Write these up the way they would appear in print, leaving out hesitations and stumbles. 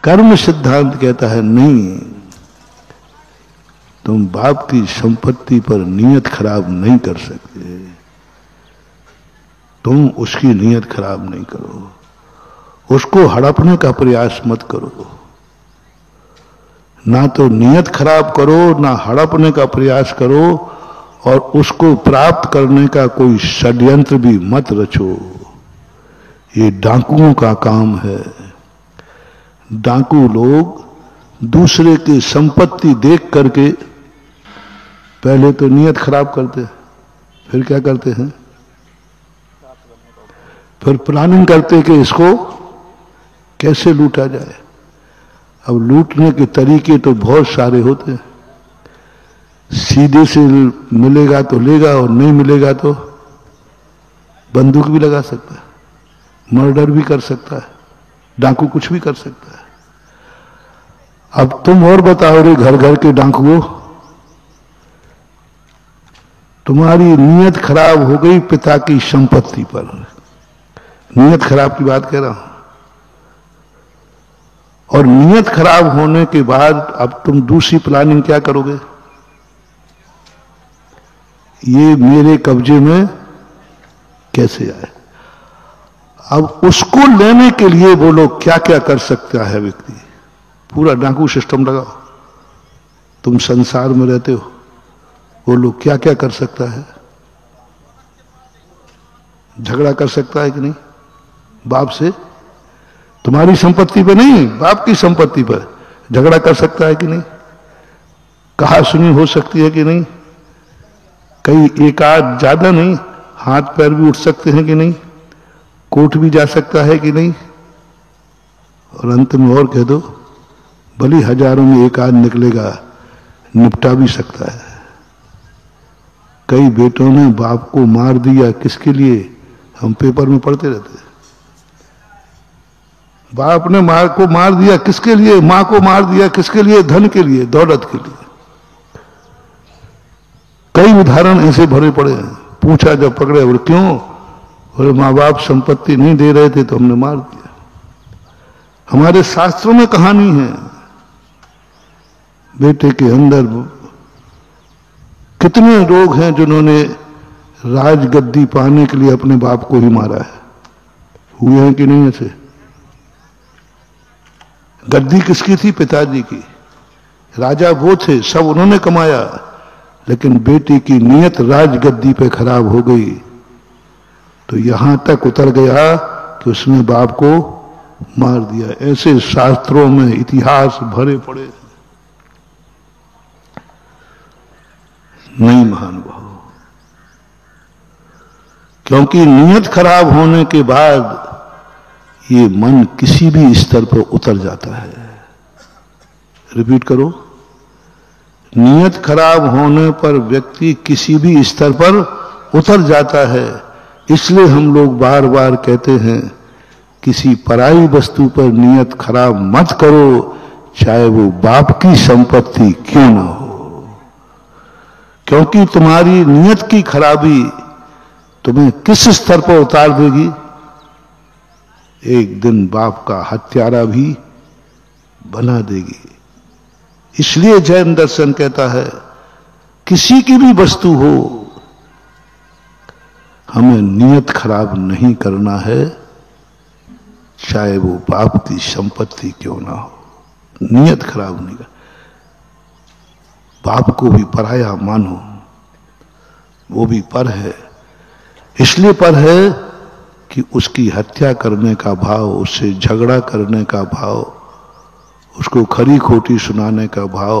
कर्म सिद्धांत कहता है नहीं, तुम बाप की संपत्ति पर नियत खराब नहीं कर सकते, तुम उसकी नियत खराब नहीं करो, उसको हड़पने का प्रयास मत करो, ना तो नियत खराब करो ना हड़पने का प्रयास करो, और उसको प्राप्त करने का कोई षड्यंत्र भी मत रचो। ये डाकुओं का काम है। डाकू लोग दूसरे की संपत्ति देख करके पहले तो नियत खराब करते हैं, फिर क्या करते हैं, फिर प्लानिंग करते कि इसको कैसे लूटा जाए। अब लूटने के तरीके तो बहुत सारे होते हैं, सीधे से मिलेगा तो लेगा और नहीं मिलेगा तो बंदूक भी लगा सकता है, मर्डर भी कर सकता है, डाकू कुछ भी कर सकता है। अब तुम और बताओ रे घर घर के डाकुओं, तुम्हारी नियत खराब हो गई पिता की संपत्ति पर, नियत खराब की बात कह रहा हूं, और नियत खराब होने के बाद अब तुम दूसरी प्लानिंग क्या करोगे, ये मेरे कब्जे में कैसे आए। अब उसको लेने के लिए बोलो क्या क्या कर सकता है व्यक्ति, पूरा डाकू सिस्टम लगाओ। तुम संसार में रहते हो, बोलो क्या क्या कर सकता है। झगड़ा कर सकता है कि नहीं बाप से, तुम्हारी संपत्ति पर नहीं, बाप की संपत्ति पर झगड़ा कर सकता है कि नहीं, कहा सुनी हो सकती है कि नहीं, कई एक आध ज्यादा नहीं, हाथ पैर भी उठ सकते हैं कि नहीं, कोर्ट भी जा सकता है कि नहीं, और अंत में और कह दो भली हजारों में एक आध निकलेगा, निपटा भी सकता है। कई बेटों ने बाप को मार दिया, किसके लिए, हम पेपर में पढ़ते रहते हैं, बाप ने माँ को मार दिया किसके लिए, मां को मार दिया किसके लिए, धन के लिए, दौलत के लिए। कई उदाहरण ऐसे भरे पड़े हैं। पूछा जब पकड़े, और क्यों, बोले माँ बाप संपत्ति नहीं दे रहे थे तो हमने मार दिया। हमारे शास्त्रों में कहानी है, बेटे के अंदर कितने लोग हैं जिन्होंने राजगद्दी पाने के लिए अपने बाप को ही मारा है, हुए हैं कि नहीं ऐसे। गद्दी किसकी थी, पिताजी की, राजा वो थे, सब उन्होंने कमाया, लेकिन बेटी की नियत राजगद्दी पे खराब हो गई तो यहां तक उतर गया कि उसने बाप को मार दिया। ऐसे शास्त्रों में इतिहास भरे पड़े। नहीं महानुभाव, क्योंकि नियत खराब होने के बाद ये मन किसी भी स्तर पर उतर जाता है। रिपीट करो, नियत खराब होने पर व्यक्ति किसी भी स्तर पर उतर जाता है। इसलिए हम लोग बार बार कहते हैं किसी पराई वस्तु पर नियत खराब मत करो, चाहे वो बाप की संपत्ति क्यों ना हो, क्योंकि तुम्हारी नियत की खराबी तुम्हें किस स्तर पर उतार देगी, एक दिन बाप का हत्यारा भी बना देगी। इसलिए जैन दर्शन कहता है किसी की भी वस्तु हो, हमें नियत खराब नहीं करना है, चाहे वो बाप की संपत्ति क्यों ना हो, नियत खराब नहीं कर। बाप को भी पराया मानो, वो भी पर है, इसलिए पर है कि उसकी हत्या करने का भाव, उससे झगड़ा करने का भाव, उसको खरी खोटी सुनाने का भाव,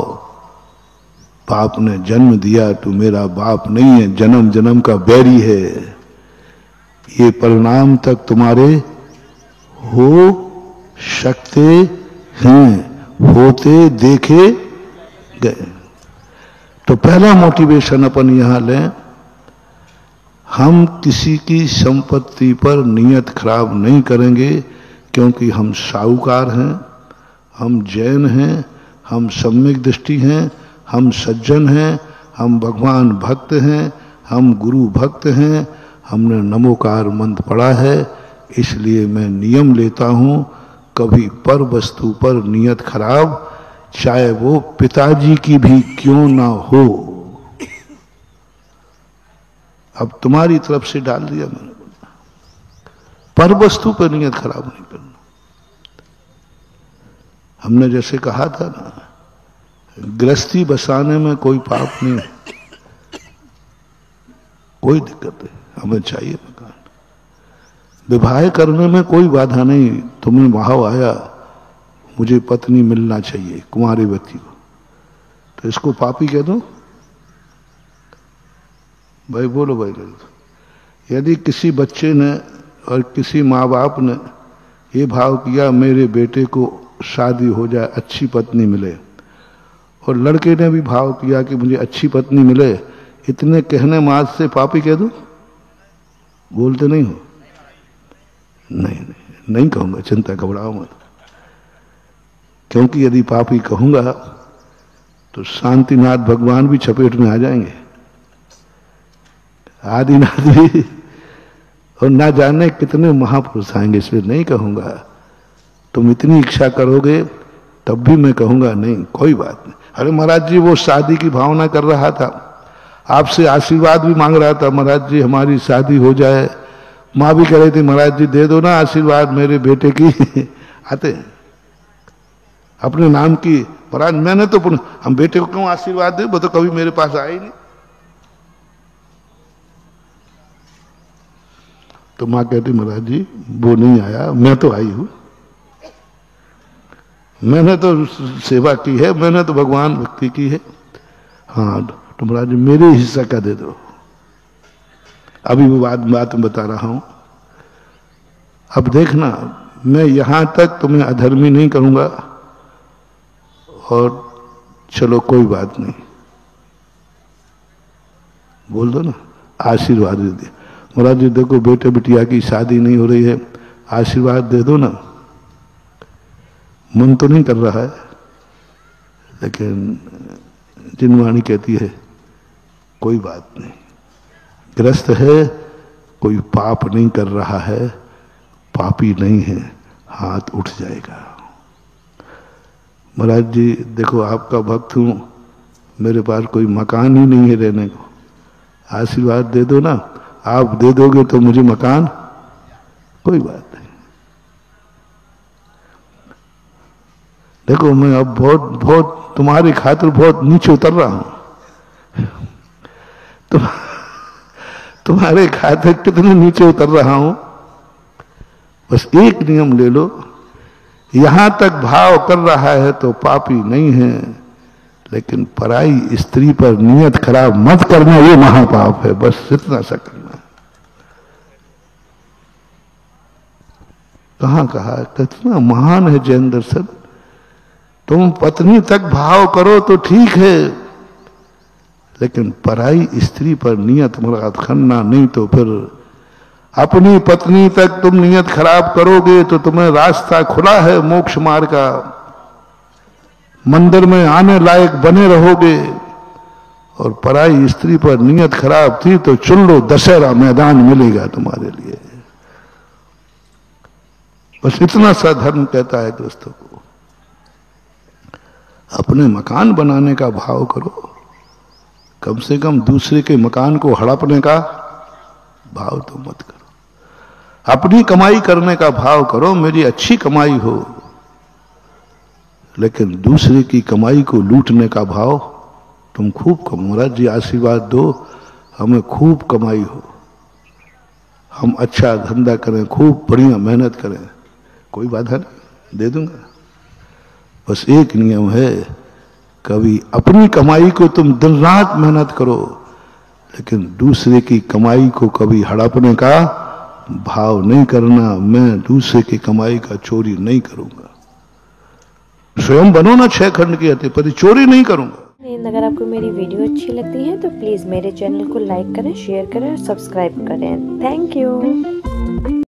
बाप ने जन्म दिया तो मेरा बाप नहीं है, जन्म जन्म का बैरी है, ये परिणाम तक तुम्हारे हो सकते हैं, होते देखे गए। तो पहला मोटिवेशन अपन यहां लें, हम किसी की संपत्ति पर नियत खराब नहीं करेंगे, क्योंकि हम साहूकार हैं, हम जैन हैं, हम सम्यक दृष्टि हैं, हम सज्जन हैं, हम भगवान भक्त हैं, हम गुरु भक्त हैं, हमने नमोकार मंत्र पढ़ा है। इसलिए मैं नियम लेता हूं कभी पर वस्तु पर नियत खराब, चाहे वो पिताजी की भी क्यों ना हो। अब तुम्हारी तरफ से डाल दिया मैंने, पर वस्तु पर नियत खराब नहीं करना। हमने जैसे कहा था ना, गृहस्थी बसाने में कोई पाप नहीं, कोई दिक्कत नहीं, हमें चाहिए मकान। विवाह करने में कोई बाधा नहीं। तुम्हें भाव आया मुझे पत्नी मिलना चाहिए कुंवारे व्यक्ति को, तो इसको पापी कह दो भाई? बोलो भाई। यदि किसी बच्चे ने और किसी माँ बाप ने ये भाव किया मेरे बेटे को शादी हो जाए, अच्छी पत्नी मिले, और लड़के ने भी भाव किया कि मुझे अच्छी पत्नी मिले, इतने कहने मात्र से पापी कह दो? बोलते नहीं हो? नहीं कहूंगा, चिंता घबराओ मत। क्योंकि यदि पापी कहूंगा तो शांतिनाथ भगवान भी चपेट में आ जाएंगे, आदिनाथ भी, और ना जाने कितने महापुरुष आएंगे, इसलिए नहीं कहूंगा। तुम इतनी इच्छा करोगे तब भी मैं कहूंगा नहीं, कोई बात नहीं। अरे महाराज जी वो शादी की भावना कर रहा था, आपसे आशीर्वाद भी मांग रहा था, महाराज जी हमारी शादी हो जाए। माँ भी कह रही थी महाराज जी दे दो ना आशीर्वाद मेरे बेटे की। आते हैं अपने नाम की, महाराज मैंने तो हम बेटे को क्यों आशीर्वाद दे, वो तो कभी मेरे पास आए ही नहीं। तो माँ कहती महाराज जी वो नहीं आया, मैं तो आई हूं, मैंने तो सेवा की है, मैंने तो भगवान भक्ति की है। हाँ तो महाराज जी मेरे हिस्सा का दे दो। अभी वो बात बता रहा हूं। अब देखना, मैं यहां तक तुम्हें अधर्मी नहीं करूंगा, और चलो कोई बात नहीं, बोल दो ना, आशीर्वाद दे दिया। महाराज जी देखो बेटे बिटिया की शादी नहीं हो रही है, आशीर्वाद दे दो ना। मन तो नहीं कर रहा है, लेकिन जिनवाणी कहती है कोई बात नहीं, ग्रस्त है, कोई पाप नहीं कर रहा है, पापी नहीं है, हाथ उठ जाएगा। महाराज जी देखो आपका भक्त हूं, मेरे पास कोई मकान ही नहीं है रहने को, आशीर्वाद दे दो ना। आप दे दोगे तो मुझे मकान, कोई बात नहीं। देखो मैं अब बहुत तुम्हारी खातिर बहुत नीचे उतर रहा हूं। तुम्हारे खातिर कितने नीचे उतर रहा हूं। बस एक नियम ले लो, यहां तक भाव कर रहा है तो पापी नहीं है, लेकिन पराई स्त्री पर नियत खराब मत करना, ये महापाप है। बस इतना सा करना। कहा कितना महान है जैन दर्शन। तुम पत्नी तक भाव करो तो ठीक है, लेकिन पराई स्त्री पर नियत मुराद करना नहीं, तो फिर अपनी पत्नी तक तुम नियत खराब करोगे तो तुम्हें रास्ता खुला है मोक्ष मार्ग का, मंदिर में आने लायक बने रहोगे। और पराई स्त्री पर नियत खराब थी तो चुन लो, दशहरा मैदान मिलेगा तुम्हारे लिए। बस इतना सा धर्म कहता है दोस्तों को, अपने मकान बनाने का भाव करो, कम से कम दूसरे के मकान को हड़पने का भाव तो मत करो। अपनी कमाई करने का भाव करो, मेरी अच्छी कमाई हो, लेकिन दूसरे की कमाई को लूटने का भाव तुम खूब कमाओ। महाराज जी आशीर्वाद दो हमें खूब कमाई हो, हम अच्छा धंधा करें, खूब बढ़िया मेहनत करें, कोई बाधा नहीं, दे दूंगा। बस एक नियम है, कभी अपनी कमाई को तुम दिन रात मेहनत करो, लेकिन दूसरे की कमाई को कभी हड़पने का भाव नहीं करना। मैं दूसरे की कमाई का चोरी नहीं करूंगा। स्वयं बनो ना 6 खंड की अति, पर चोरी नहीं करूंगा। अगर आपको मेरी वीडियो अच्छी लगती है तो प्लीज़ मेरे चैनल को लाइक करें, शेयर करें और सब्सक्राइब करें। Thank you.